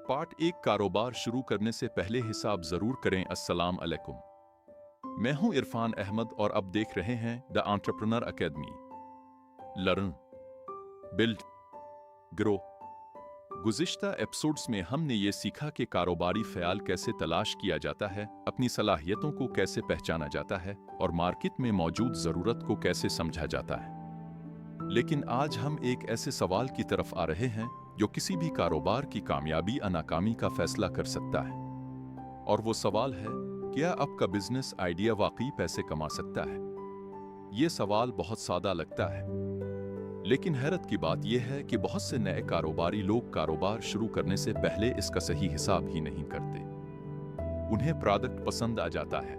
Part एक कारोबार शुरू करने से पहले हिसाब जरूर करें। अस्सलाम अलैकुम। मैं हूं इरफान अहमद और अब देख रहे हैं the entrepreneur academy. Learn, build, grow. गुज़िश्ता एपिसोड्स में हमने ये सीखा कि कारोबारी ख्याल कैसे तलाश किया जाता है, अपनी सलाहियतों को कैसे पहचाना जाता है और मार्केट में मौजूद ज़रूरत को कैसे समझा जाता है। लेकिन आज हम एक ऐसे सवाल की तरफ आ रहे हैं जो किसी भी कारोबार की कामयाबी या नाकामी का फैसला कर सकता है। और वो सवाल है, क्या आपका बिजनेस आइडिया वाकई पैसे कमा सकता है? ये सवाल बहुत सादा लगता है, लेकिन हैरत की बात यह है कि बहुत से नए कारोबारी लोग कारोबार शुरू करने से पहले इसका सही हिसाब ही नहीं करते। उन्हें प्रोडक्ट पसंद आ जाता है,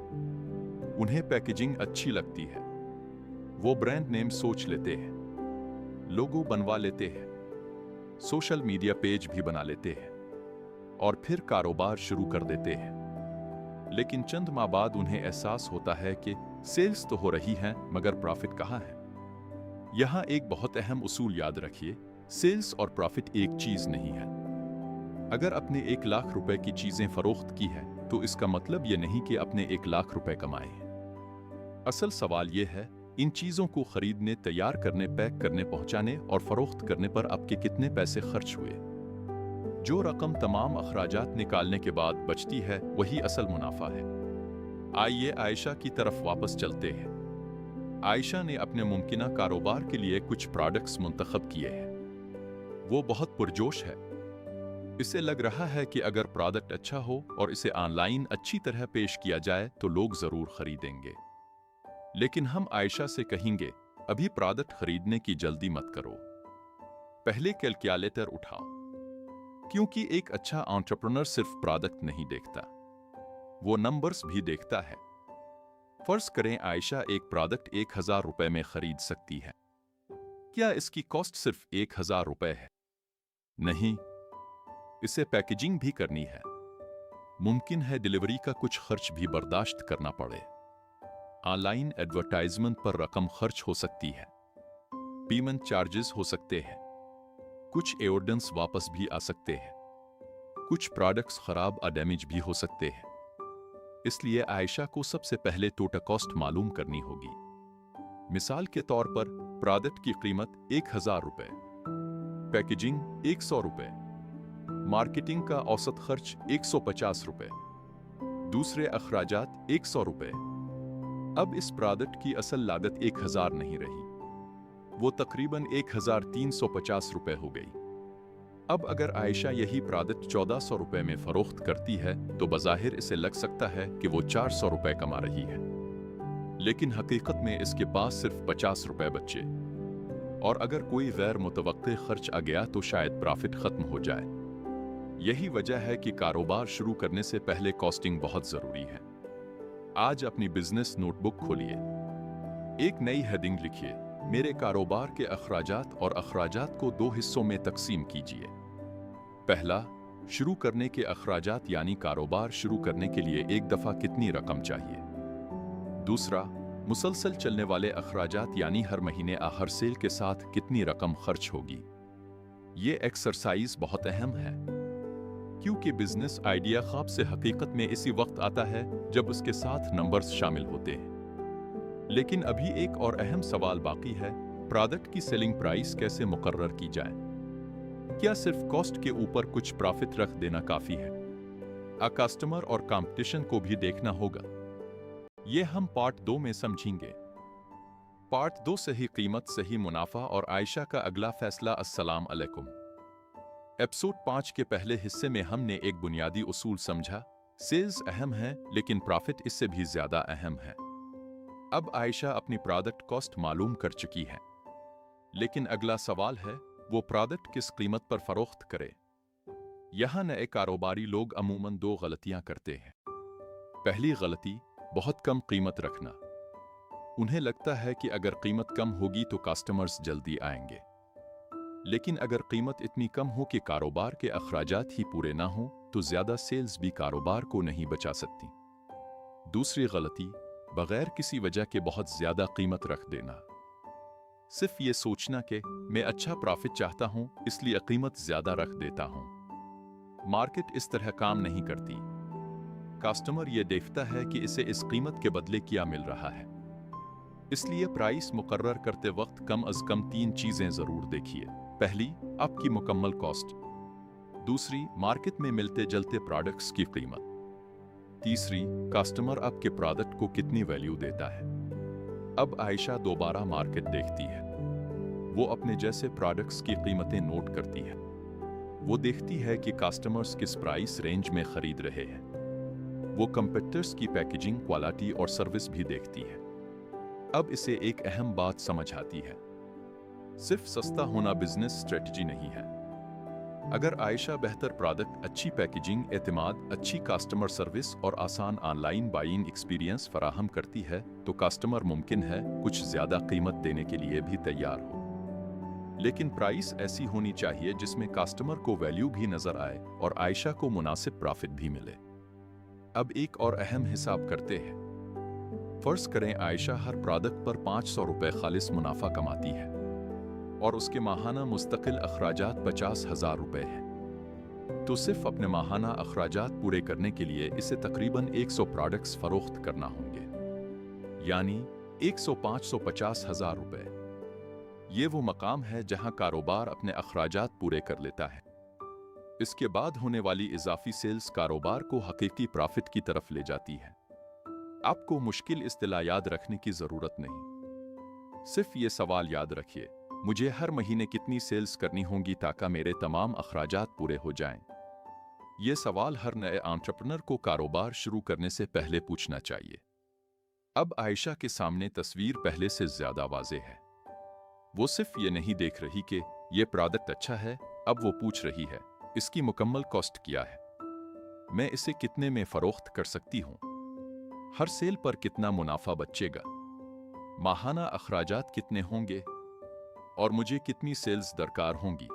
उन्हें पैकेजिंग अच्छी लगती है, वो ब्रांड नेम सोच लेते हैं, लोगो बनवा लेते हैं, सोशल मीडिया पेज भी बना लेते हैं और फिर कारोबार शुरू कर देते हैं। लेकिन चंद माह बाद उन्हें एहसास होता है कि सेल्स तो हो रही हैं, मगर प्रॉफिट कहाँ है? यहाँ एक बहुत अहम उसूल याद रखिए, सेल्स और प्रॉफिट एक चीज नहीं है। अगर आपने 1 लाख रुपए की चीजें फरोख्त की है तो इसका मतलब ये नहीं कि आपने 1 लाख रुपए कमाए हैं। असल सवाल यह है, इन चीजों को खरीदने, तैयार करने, पैक करने, पहुंचाने और फरोख्त करने पर आपके कितने पैसे खर्च हुए। जो रकम तमाम अखराजात निकालने के बाद बचती है वही असल मुनाफा है। आइए आयशा की तरफ वापस चलते हैं। आयशा ने अपने मुमकिना कारोबार के लिए कुछ प्रोडक्ट्स मुंतखब किए हैं। वो बहुत पुरजोश है। इसे लग रहा है कि अगर प्रोडक्ट अच्छा हो और इसे ऑनलाइन अच्छी तरह पेश किया जाए तो लोग जरूर खरीदेंगे। लेकिन हम आयशा से कहेंगे, अभी प्रोडक्ट खरीदने की जल्दी मत करो, पहले कैलकुलेटर उठाओ। क्योंकि एक अच्छा एंटरप्रेन्योर सिर्फ प्रोडक्ट नहीं देखता, वो नंबर्स भी देखता है। फर्ज करें आयशा एक प्रोडक्ट 1000 रुपए में खरीद सकती है। क्या इसकी कॉस्ट सिर्फ 1000 रुपए है? नहीं, इसे पैकेजिंग भी करनी है। मुमकिन है डिलीवरी का कुछ खर्च भी बर्दाश्त करना पड़े। ऑनलाइन एडवर्टाइजमेंट पर रकम खर्च हो सकती है, पेमेंट चार्जेस हो सकते हैं, कुछ एविडेंस वापस भी आ सकते हैं, कुछ प्रोडक्ट्स खराब या डैमेज भी हो सकते हैं। इसलिए आयशा को सबसे पहले टोटल कॉस्ट मालूम करनी होगी। मिसाल के तौर पर प्रोडक्ट की कीमत 1000 रुपए, पैकेजिंग 100 रुपए, मार्केटिंग का औसत खर्च 150 रुपए, दूसरे अखराजात 100 रुपए। अब इस प्रोडक्ट की असल लागत 1000 नहीं रही, वो तकरीबन 1350 रुपए हो गई। अब अगर आयशा यही प्रोडक्ट 1400 रुपए में फरोख्त करती है तो बज़ाहिर इसे लग सकता है कि वो 400 रुपए कमा रही है, लेकिन हकीकत में इसके पास सिर्फ 50 रुपए बचे। और अगर कोई गैर मुतवक्के खर्च आ गया तो शायद प्रॉफिट खत्म हो जाए। यही वजह है कि कारोबार शुरू करने से पहले कॉस्टिंग बहुत जरूरी है। आज अपनी बिजनेस नोटबुक खोलिए, एक नई हेडिंग लिखिए, मेरे कारोबार के अखराजात और अखराजात को 2 हिस्सों में तकसीम कीजिए। पहला, शुरू करने के अखराजात यानी कारोबार शुरू करने के लिए एक दफा कितनी रकम चाहिए। दूसरा, मुसलसल चलने वाले अखराजात यानी हर महीने या हर सेल के साथ कितनी रकम खर्च होगी। ये एक्सरसाइज बहुत अहम है, क्योंकि बिजनेस आइडिया ख्वाब से हकीकत में इसी वक्त आता है जब उसके साथ नंबर्स शामिल होते हैं। लेकिन अभी एक और अहम सवाल बाकी है, प्रोडक्ट की सेलिंग प्राइस कैसे मुकर्रर की जाए? क्या सिर्फ कॉस्ट के ऊपर कुछ प्रॉफिट रख देना काफी है? कस्टमर और कंपटीशन को भी देखना होगा। ये हम पार्ट 2 में समझेंगे। पार्ट 2, सही कीमत, सही मुनाफा और आयशा का अगला फैसला। अस्सलाम अलैकुम। एपिसोड 5 के पहले हिस्से में हमने एक बुनियादी उसूल समझा, सेल्स अहम है लेकिन प्रॉफिट इससे भी ज्यादा अहम है। अब आयशा अपनी प्रोडक्ट कॉस्ट मालूम कर चुकी है, लेकिन अगला सवाल है, वो प्रोडक्ट किस कीमत पर फरोख्त करे। यहाँ नए कारोबारी लोग अमूमन 2 गलतियां करते हैं। पहली गलती, बहुत कम कीमत रखना। उन्हें लगता है कि अगर कीमत कम होगी तो कस्टमर्स जल्दी आएंगे, लेकिन अगर कीमत इतनी कम हो कि कारोबार के अखराजात ही पूरे ना हो तो ज्यादा सेल्स भी कारोबार को नहीं बचा सकती। दूसरी गलती, बगैर किसी वजह के बहुत ज्यादा कीमत रख देना। सिर्फ ये सोचना कि मैं अच्छा प्रॉफिट चाहता हूं इसलिए कीमत ज्यादा रख देता हूं। मार्केट इस तरह काम नहीं करती। कस्टमर ये देखता है कि इसे इस कीमत के बदले क्या मिल रहा है। इसलिए प्राइस मुकर्रर करते वक्त कम अज कम 3 चीजें जरूर देखिए। पहली, आपकी मुकम्मल कॉस्ट। दूसरी, मार्केट में मिलते जलते प्रोडक्ट्स की कीमत। तीसरी, कस्टमर आपके प्रोडक्ट को कितनी वैल्यू देता है। अब आयशा दोबारा मार्केट देखती है। वो अपने जैसे प्रोडक्ट्स की कीमतें नोट करती है। वो देखती है कि कस्टमर्स किस प्राइस रेंज में खरीद रहे हैं। वो कंपीटिटर्स की पैकेजिंग, क्वालिटी और सर्विस भी देखती है। अब इसे एक अहम बात समझ आती है, सिर्फ सस्ता होना बिजनेस स्ट्रेटजी नहीं है। अगर आयशा बेहतर प्रोडक्ट, अच्छी पैकेजिंग, एतमाद, अच्छी कस्टमर सर्विस और आसान ऑनलाइन बाइंग एक्सपीरियंस फराहम करती है तो कस्टमर मुमकिन है कुछ ज्यादा कीमत देने के लिए भी तैयार हो। लेकिन प्राइस ऐसी होनी चाहिए जिसमें कस्टमर को वैल्यू भी नजर आए और आयशा को मुनासिब प्रॉफिट भी मिले। अब एक और अहम हिसाब करते हैं। फर्ज करें आयशा हर प्रोडक्ट पर 500 रुपए खालिस मुनाफा कमाती है और उसके माहाना मुस्तकिल अखराजात 50,000 रुपए हैं। तो सिर्फ अपने माहाना अखराजात पूरे करने के लिए इसे तकरीबन 100 प्रोडक्ट्स फरोख्त करना होंगे, यानी 100-550,000 रुपए। ये वो मकाम है जहां कारोबार अपने अखराजात पूरे कर लेता है। इसके बाद होने वाली इजाफी सेल्स कारोबार को हकीकी प्रॉफिट की तरफ ले जाती है। आपको मुश्किल इस्तिला याद रखने की जरूरत नहीं। सिर्फ ये सवाल याद रखिए, मुझे हर महीने कितनी सेल्स करनी होंगी ताकि मेरे तमाम अखराजात पूरे हो जाएं। ये सवाल हर नए एंटरप्रेन्योर को कारोबार शुरू करने से पहले पूछना चाहिए। अब आयशा के सामने तस्वीर पहले से ज्यादा वाज़ेह है। वो सिर्फ ये नहीं देख रही कि ये प्रोडक्ट अच्छा है, अब वो पूछ रही है इसकी मुकम्मल कॉस्ट क्या है, मैं इसे कितने में फरोख्त कर सकती हूँ, हर सेल पर कितना मुनाफा बचेगा, माहाना अखराजात कितने होंगे और मुझे कितनी सेल्स दरकार होंगी।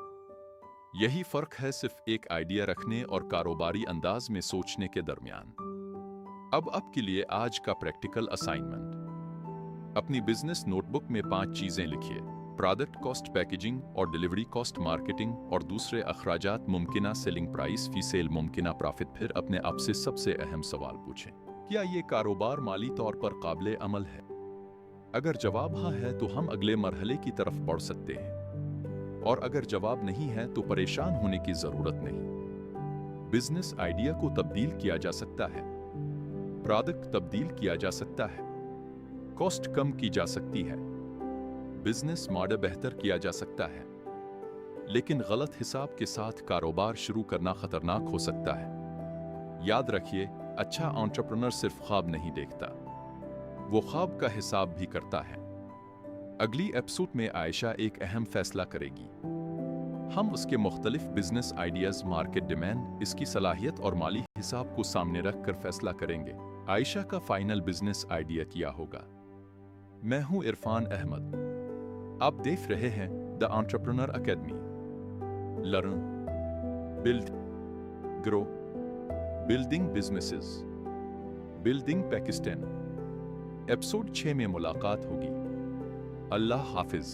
यही फर्क है सिर्फ एक आइडिया रखने और कारोबारी अंदाज में सोचने के दरमियान। अब आपके लिए आज का प्रैक्टिकल असाइनमेंट। अपनी बिजनेस नोटबुक में 5 चीजें लिखिए: प्रोडक्ट कॉस्ट, पैकेजिंग और डिलीवरी कॉस्ट, मार्केटिंग और दूसरे अखराजात, मुमकिना सेलिंग प्राइस, फी सेल, मुमकिना प्रॉफिट। फिर अपने आप से सबसे अहम सवाल पूछें, क्या ये कारोबार माली तौर पर काबिले अमल है? अगर जवाब हाँ है तो हम अगले मरहले की तरफ बढ़ सकते हैं, और अगर जवाब नहीं है तो परेशान होने की जरूरत नहीं। बिजनेस आइडिया को तब्दील किया जा सकता है, प्रोडक्ट तब्दील किया जा सकता है, कॉस्ट कम की जा सकती है, बिजनेस मॉडल बेहतर किया जा सकता है, लेकिन गलत हिसाब के साथ कारोबार शुरू करना खतरनाक हो सकता है। याद रखिए, अच्छा एंटरप्रेन्योर सिर्फ ख्वाब नहीं देखता, वो ख्वाब का हिसाब भी करता है। अगली एपिसोड में आयशा एक अहम फैसला करेगी। हम उसके मुख्तलिफ बिजनेस आइडियाज, मार्केट डिमांड, इसकी सलाहियत और माली हिसाब को सामने रख कर फैसला करेंगे आयशा का फाइनल बिजनेस आइडिया क्या होगा। मैं हूं इरफान अहमद, आप देख रहे हैं the entrepreneur academy. Learn, build, grow, building businesses, building Pakistan. Episode 6 में मुलाकात होगी। अल्लाह हाफिज।